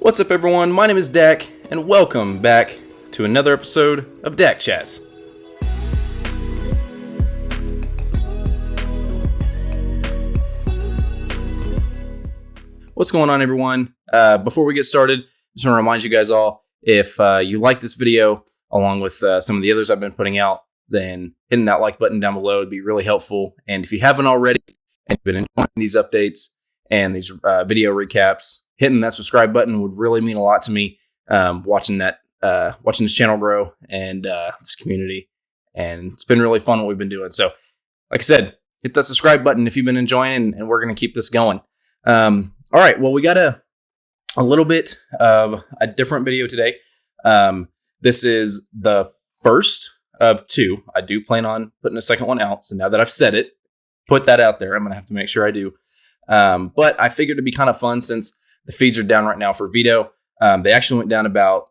What's up, everyone? My name is Dak, and welcome back to another episode of Dak Chats. What's going on, everyone? Before we get started, just want to remind you guys all, if you like this video, along with some of the others I've been putting out, then hitting that like button down below would be really helpful. And if you haven't already, and you've been enjoying these updates and these video recaps, hitting that subscribe button would really mean a lot to me. Watching this channel grow and this community, and it's been really fun what we've been doing. So, like I said, hit that subscribe button if you've been enjoying, and we're going to keep this going. All right, well, we got a little bit of a different video today. This is the first of two. I do plan on putting a second one out. So now that I've said it, put that out there. I'm going to have to make sure I do. But I figured it'd be kind of fun since the feeds are down right now for Veto. They actually went down about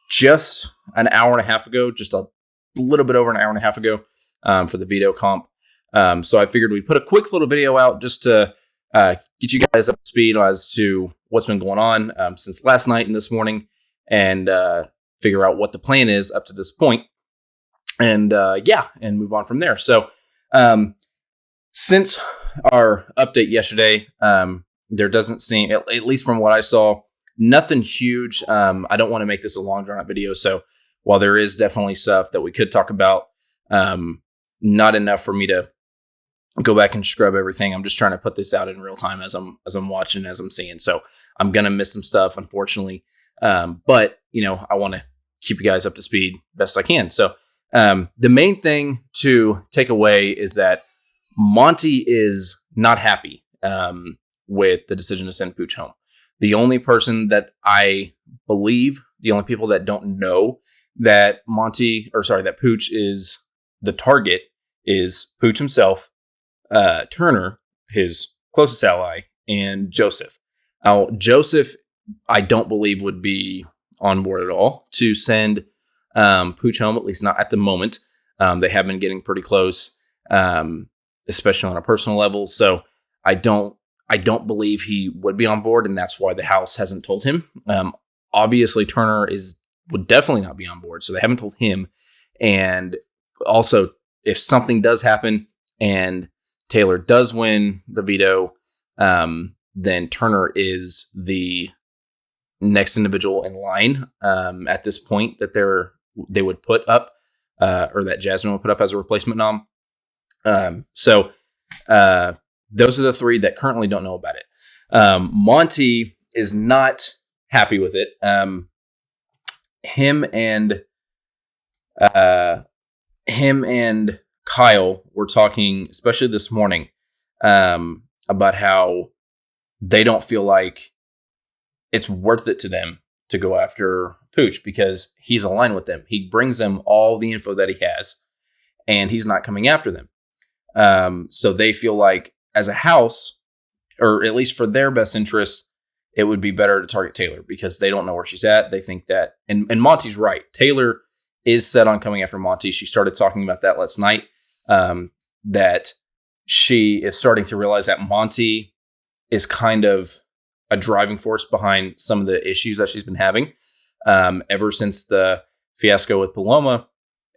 just an hour and a half ago, just a little bit over an hour and a half ago for the Veto comp. So I figured we'd put a quick little video out just to get you guys up to speed as to what's been going on since last night and this morning, and figure out what the plan is up to this point. And and move on from there. So since our update yesterday, there doesn't seem, at least from what I saw, nothing huge. I don't want to make this a long drawn out video. So while there is definitely stuff that we could talk about, not enough for me to go back and scrub everything. I'm just trying to put this out in real time as I'm watching, as I'm seeing. So I'm going to miss some stuff, unfortunately. But I want to keep you guys up to speed best I can. So the main thing to take away is that Monty is not happy with the decision to send Pooch home. The only person that I believe, the only people that don't know that that Pooch is the target is Pooch himself, Turner, his closest ally, and Joseph. Now, Joseph, I don't believe would be on board at all to send Pooch home, at least not at the moment. They have been getting pretty close, especially on a personal level. So I don't believe he would be on board, and that's why the house hasn't told him. Obviously, Turner would definitely not be on board, so they haven't told him. And also, if something does happen and Taylor does win the veto, then Turner is the next individual in line at this point that they would put up, or that Jasmine would put up as a replacement nom. Those are the three that currently don't know about it. Monty is not happy with it. Him and Kyle were talking, especially this morning, about how they don't feel like it's worth it to them to go after Pooch because he's aligned with them. He brings them all the info that he has, and he's not coming after them. So they feel like, as a house, or at least for their best interest, it would be better to target Taylor because they don't know where she's at. They think that, and Monty's right. Taylor is set on coming after Monty. She started talking about that last night, that she is starting to realize that Monty is kind of a driving force behind some of the issues that she's been having ever since the fiasco with Paloma,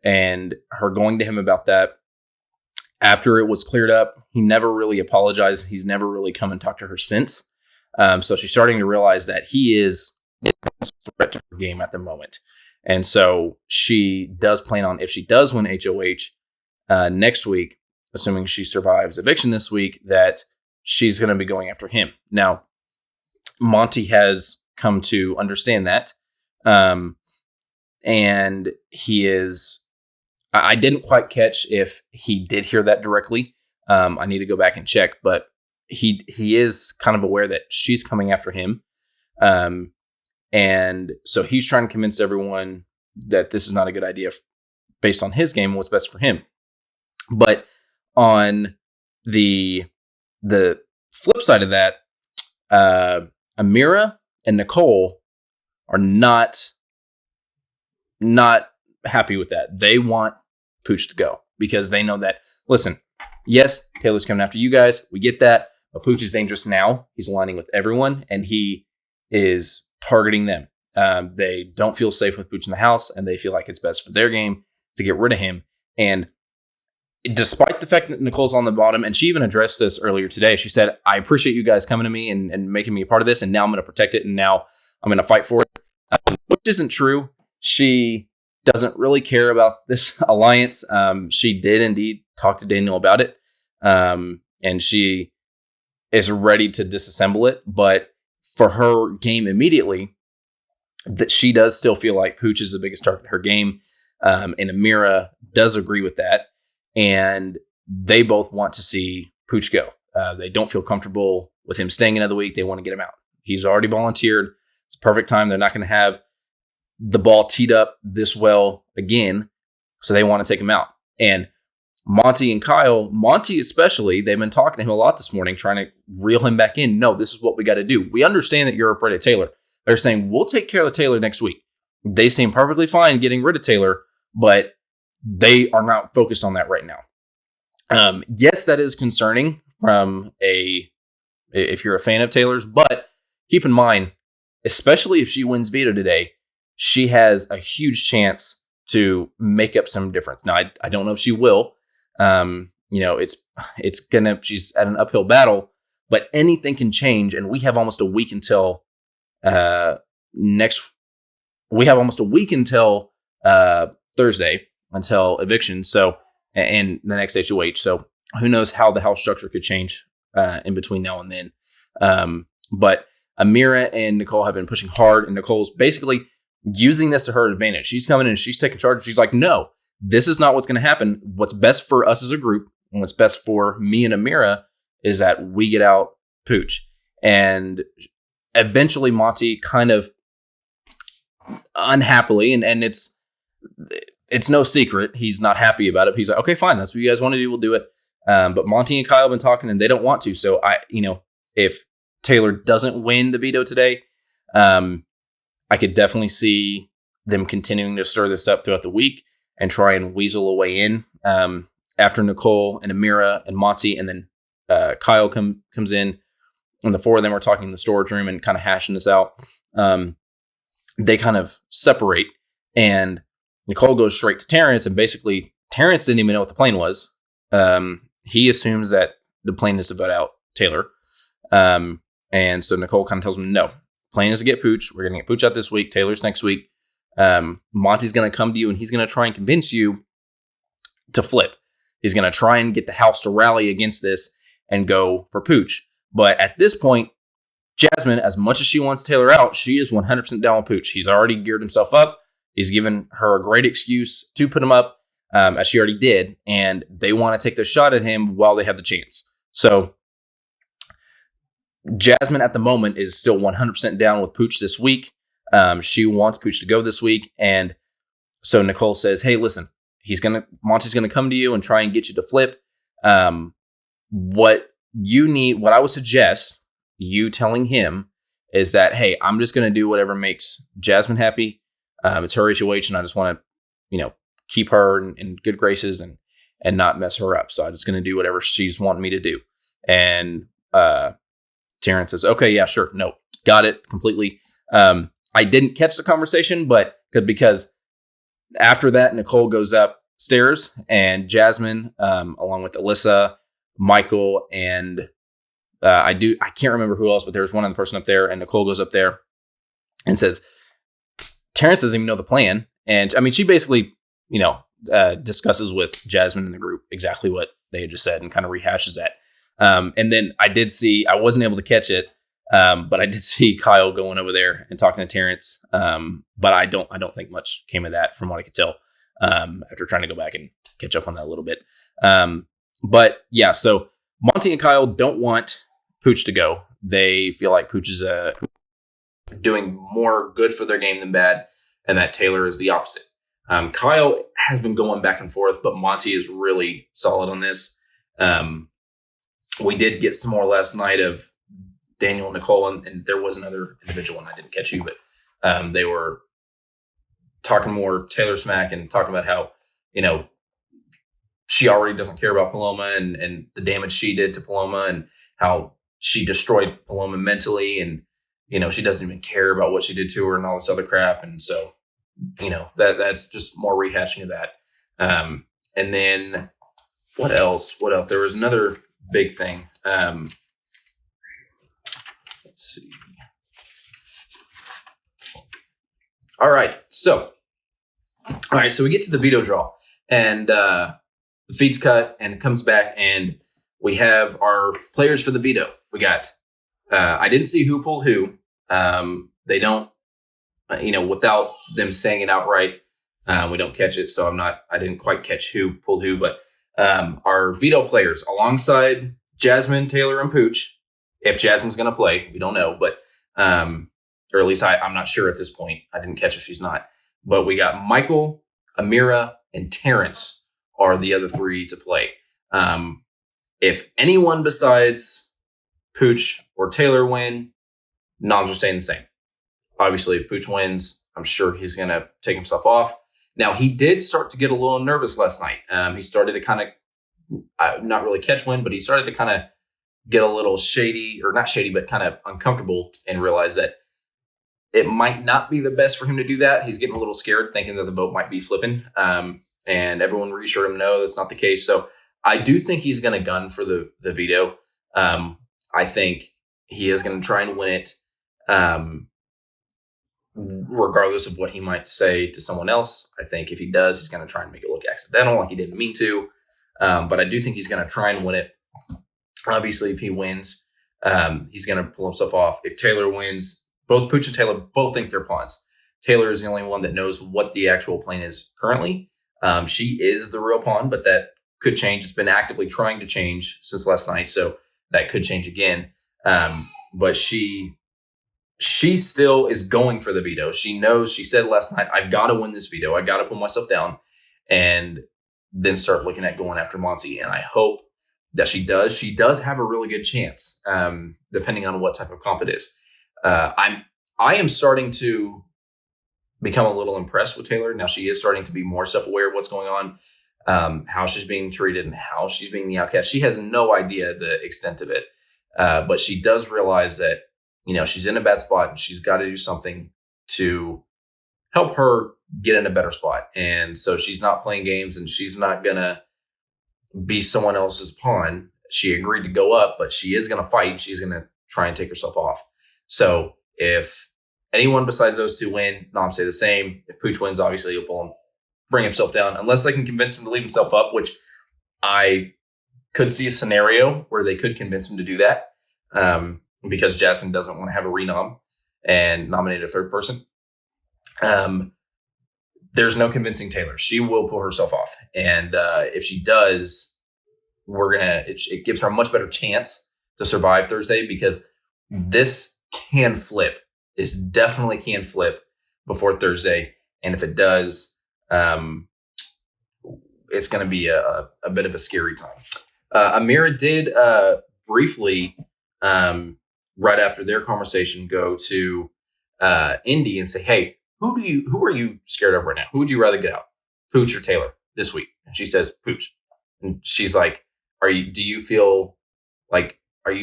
and her going to him about that. After it was cleared up, he never really apologized. He's never really come and talked to her since. So she's starting to realize that he is a threat to her game at the moment. And so she does plan on, if she does win HOH next week, assuming she survives eviction this week, that she's going to be going after him. Now, Monty has come to understand that. And he is... I didn't quite catch if he did hear that directly. I need to go back and check, but he is kind of aware that she's coming after him. And so he's trying to convince everyone that this is not a good idea based on his game and what's best for him. But on the flip side of that, Amira and Nicole are not happy with that. They want Pooch to go because they know that, listen, yes, Taylor's coming after you guys. We get that. But Pooch is dangerous now. He's aligning with everyone, and he is targeting them. They don't feel safe with Pooch in the house, and they feel like it's best for their game to get rid of him. And despite the fact that Nicole's on the bottom, and she even addressed this earlier today, she said, I appreciate you guys coming to me and making me a part of this, and now I'm going to protect it, and now I'm going to fight for it, which isn't true. She doesn't really care about this alliance. She did indeed talk to Daniel about it, and she is ready to disassemble it, but for her game immediately, that she does still feel like Pooch is the biggest target of her game, and Amira does agree with that. And they both want to see Pooch go. They don't feel comfortable with him staying another week. They want to get him out. He's already volunteered. It's a perfect time. They're not going to have the ball teed up this well again. So they want to take him out. And Monty and Kyle, Monty especially, they've been talking to him a lot this morning, trying to reel him back in. No, this is what we got to do. We understand that you're afraid of Taylor. They're saying, we'll take care of Taylor next week. They seem perfectly fine getting rid of Taylor, but they are not focused on that right now. Yes, that is concerning if you're a fan of Taylor's, but keep in mind, especially if she wins veto today, she has a huge chance to make up some difference. Now, I don't know if she will. She's at an uphill battle, but anything can change, and we have almost a week until Thursday until eviction. So, and the next HOH. So who knows how the house structure could change in between now and then. But Amira and Nicole have been pushing hard, and Nicole's basically using this to her advantage. She's coming in and she's taking charge. She's like, no, this is not what's going to happen. What's best for us as a group and what's best for me and Amira is that we get out Pooch. And eventually Monty kind of unhappily, and it's no secret, he's not happy about it. He's like, okay, fine, that's what you guys want to do, we'll do it. But Monty and Kyle have been talking, and they don't want to. So if Taylor doesn't win the veto today, I could definitely see them continuing to stir this up throughout the week and try and weasel a way in. After Nicole and Amira and Monty, and then Kyle comes in, and the four of them are talking in the storage room and kind of hashing this out. They kind of separate, and Nicole goes straight to Terrence, and basically Terrence didn't even know what the plan was. He assumes that the plan is about out Taylor. And so Nicole kind of tells him, no, plan is to get Pooch. We're going to get Pooch out this week. Taylor's next week. Monty's going to come to you, and he's going to try and convince you to flip. He's going to try and get the house to rally against this and go for Pooch. But at this point, Jasmine, as much as she wants Taylor out, she is 100% down with Pooch. He's already geared himself up. He's given her a great excuse to put him up, as she already did. And they want to take their shot at him while they have the chance. So Jasmine at the moment is still 100% down with Pooch this week. She wants Pooch to go this week. And so Nicole says, hey, listen, Monty's going to come to you and try and get you to flip. What I would suggest you telling him is that, hey, I'm just going to do whatever makes Jasmine happy. It's her HOH, and I just want to, keep her in good graces and not mess her up. So I'm just going to do whatever she's wanting me to do. And Terrence says, okay, yeah, sure. No, got it completely. I didn't catch the conversation, but because after that, Nicole goes upstairs, and Jasmine, along with Alyssa, Michael, and I can't remember who else, but there's one other person up there, and Nicole goes up there and says, Terrence doesn't even know the plan. And I mean, she basically, discusses with Jasmine in the group exactly what they had just said and kind of rehashes that. And then I wasn't able to catch it, but I did see Kyle going over there and talking to Terrence. But I don't think much came of that from what I could tell, after trying to go back and catch up on that a little bit. But yeah, so Monty and Kyle don't want Pooch to go. They feel like Pooch is doing more good for their game than bad, and that Taylor is the opposite. Kyle has been going back and forth, but Monty is really solid on this. We did get some more last night of Daniel and Nicole, and there was another individual, and I didn't catch you, but they were talking more Taylor smack and talking about how, she already doesn't care about Paloma and the damage she did to Paloma and how she destroyed Paloma mentally. And, she doesn't even care about what she did to her and all this other crap. And so, that's just more rehashing of that. And then what else? There was another big thing. Let's see. All right. So we get to the veto draw, and the feed's cut, and it comes back, and we have our players for the veto. We got, I didn't see who pulled who. They don't, without them saying it outright, we don't catch it. So I didn't quite catch who pulled who, but our veto players alongside Jasmine, Taylor, and Pooch. If Jasmine's going to play, we don't know, but, or at least I'm not sure at this point. I didn't catch if she's not, but we got Michael, Amira, and Terrence are the other three to play. If anyone besides Pooch or Taylor win, noms are staying the same. Obviously, if Pooch wins, I'm sure he's going to take himself off. Now, he did start to get a little nervous last night. He started to kind of, not really catch wind, but he started to kind of get a little shady, or not shady, but kind of uncomfortable, and realize that it might not be the best for him to do that. He's getting a little scared, thinking that the boat might be flipping. And everyone reassured him, no, that's not the case. So I do think he's going to gun for the veto. I think he is going to try and win it, regardless of what he might say to someone else. I think if he does, he's going to try and make it look accidental, like he didn't mean to. But I do think he's going to try and win it. Obviously, if he wins, he's going to pull himself off. If Taylor wins, both Pooch and Taylor both think they're pawns. Taylor is the only one that knows what the actual plan is currently. She is the real pawn, but that could change. It's been actively trying to change since last night, so that could change again. But she still is going for the veto. She knows, she said last night, I've got to win this veto. I got to put myself down and then start looking at going after Monty. And I hope that she does. She does have a really good chance, depending on what type of comp it is. I am starting to become a little impressed with Taylor. Now, she is starting to be more self-aware of what's going on, how she's being treated and how she's being the outcast. She has no idea the extent of it. But she does realize that, she's in a bad spot and she's got to do something to help her get in a better spot. And so she's not playing games, and she's not going to be someone else's pawn. She agreed to go up, but she is going to fight. She's going to try and take herself off. So if anyone besides those two win, noms stay the same. If Pooch wins, obviously he'll pull him, bring himself down, unless they can convince him to leave himself up, which I could see a scenario where they could convince him to do that, because Jasmine doesn't want to have a renom and nominate a third person. There's no convincing Taylor. She will pull herself off. And if she does, it gives her a much better chance to survive Thursday, because this can flip. This definitely can flip before Thursday. And if it does, it's going to be a bit of a scary time. Amira did briefly, right after their conversation, go to Indy and say, hey, who are you scared of right now? Who would you rather get out, Pooch or Taylor this week? And she says, Pooch. And she's like, are you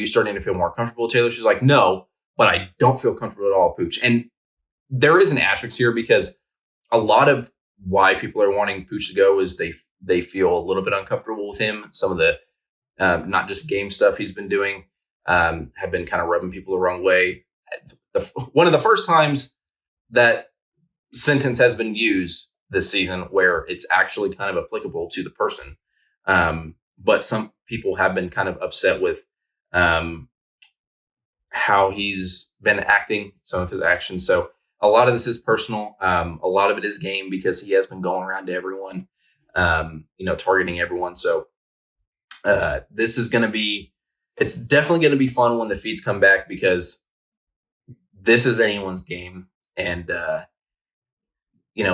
starting to feel more comfortable with Taylor? She's like, no, but I don't feel comfortable at all, Pooch. And there is an asterisk here, because a lot of why people are wanting Pooch to go is they feel a little bit uncomfortable with him. Some of the, not just game stuff he's been doing, have been kind of rubbing people the wrong way. One of the first times that sentence has been used this season where it's actually kind of applicable to the person. But some people have been kind of upset with how he's been acting, some of his actions. So a lot of this is personal. A lot of it is game, because he has been going around to everyone, targeting everyone. So this is going to be, it's definitely going to be fun when the feeds come back, because this is anyone's game. And,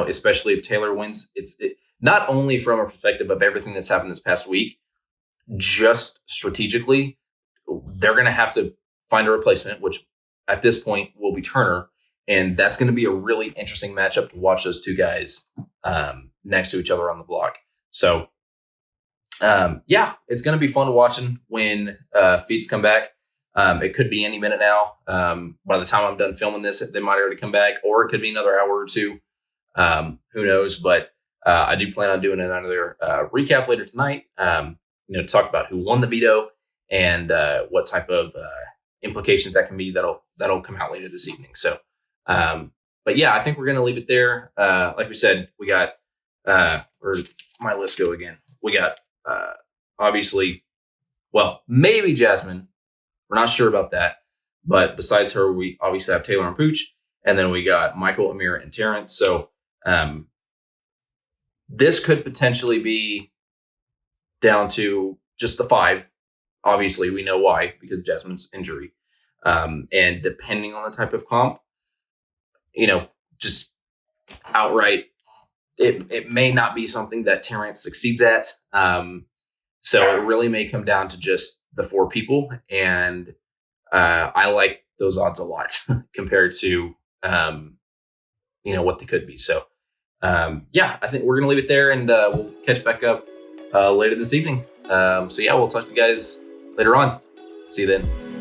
especially if Taylor wins, it's not only from a perspective of everything that's happened this past week, just strategically, they're going to have to find a replacement, which at this point will be Turner. And that's going to be a really interesting matchup to watch those two guys next to each other on the block. So, it's going to be fun watching when feeds come back. It could be any minute now. By the time I'm done filming this, they might already come back, or it could be another hour or two. Who knows? But I do plan on doing another recap later tonight. To talk about who won the veto and what type of implications that can be. That'll come out later this evening. So, but yeah, I think we're going to leave it there. Like we said, we got where my list go again. We got obviously, well, maybe Jasmine. We're not sure about that. But besides her, we obviously have Taylor and Pooch. And then we got Michael, Amira, and Terrence. So this could potentially be down to just the 5. Obviously, we know why, because of Jasmine's injury. And depending on the type of comp, just outright, it may not be something that Terrence succeeds at. So it really may come down to just the 4 people. And I like those odds a lot compared to, what they could be. So, I think we're going to leave it there, and we'll catch back up later this evening. We'll talk to you guys later on. See you then.